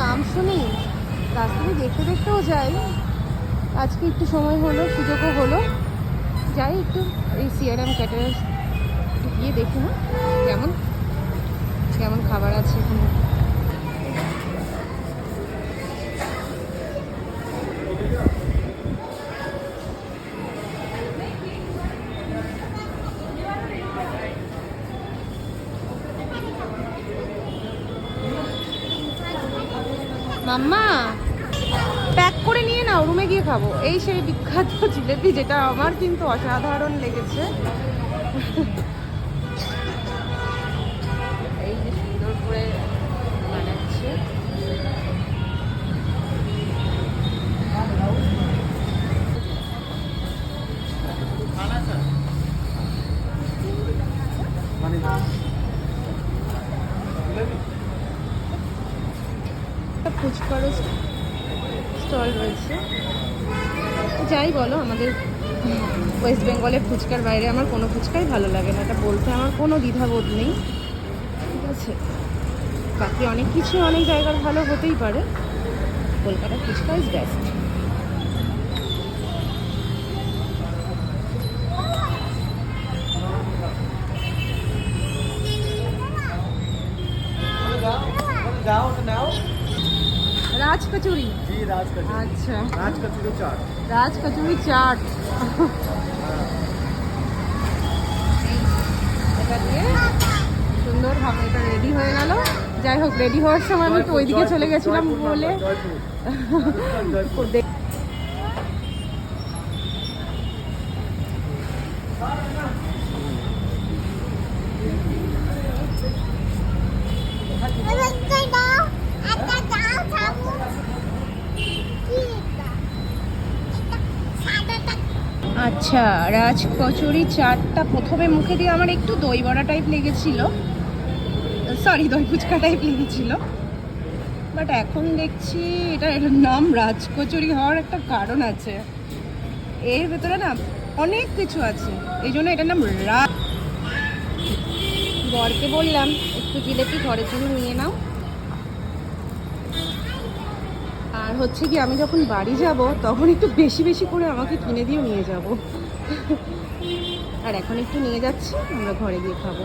নাম শুনি, রাস্তায় দেখতে দেখতেও যাই। আজকে একটু সময় হলো, সুযোগও হলো, যাই একটু এই সিআরএম ক্যাটারার্স গিয়ে দেখি না কেমন কেমন খাবার আছে এখানে। মাম্মা প্যাক করে নিয়ে নাও, রুমে গিয়ে খাবো। এই সেই বিখ্যাত জিলেপি, যেটা আমার কিন্তু অসাধারণ লেগেছে। এই যে সুন্দর করে বানাচ্ছে। ফুচকারও স্টল রয়েছে। যাই বলো, আমাদের ওয়েস্ট বেঙ্গলের ফুচকার বাইরে আমার কোনো ফুচকাই ভালো লাগে না, এটা বলতে আমার কোনো দ্বিধাবোধ নেই, ঠিক আছে। বাকি অনেক কিছু অনেক জায়গার ভালো হতেই পারে, কলকাতার ফুচকা ইজ বেস্ট। রাজ কচুরি, जी राज कचौरी। আচ্ছা राज कचौरी चाट। রাজ কচুরি চাট। এটা দিয়ে সুন্দরভাবে এটা রেডি হয়ে গেল। যাই হোক, রেডি হওয়ার সময় আমি একটু ওইদিকে চলে গেছিলাম বলে আচ্ছা, রাজ কচুরি চাটটা প্রথমে মুখে দিয়ে আমার একটু দই বড়া টাইপ লেগেছিল, সরি দই ফুচকা টাইপ লেগেছিল, বাট এখন দেখছি এটার নাম রাজ কচুরি হওয়ার একটা কারণ আছে। এর ভেতরে না অনেক কিছু আছে, এই জন্য এটার নাম রাজ। বরকে বললাম একটু জিলেপি ঘরের জন্য নিয়ে নাও, আর হচ্ছে কি আমি যখন বাড়ি যাব তখন একটু বেশি বেশি করে আমাকে কিনে দিয়েও নিয়ে যাব। আর এখন একটু নিয়ে যাচ্ছি, আমরা ঘরে গিয়ে খাবো।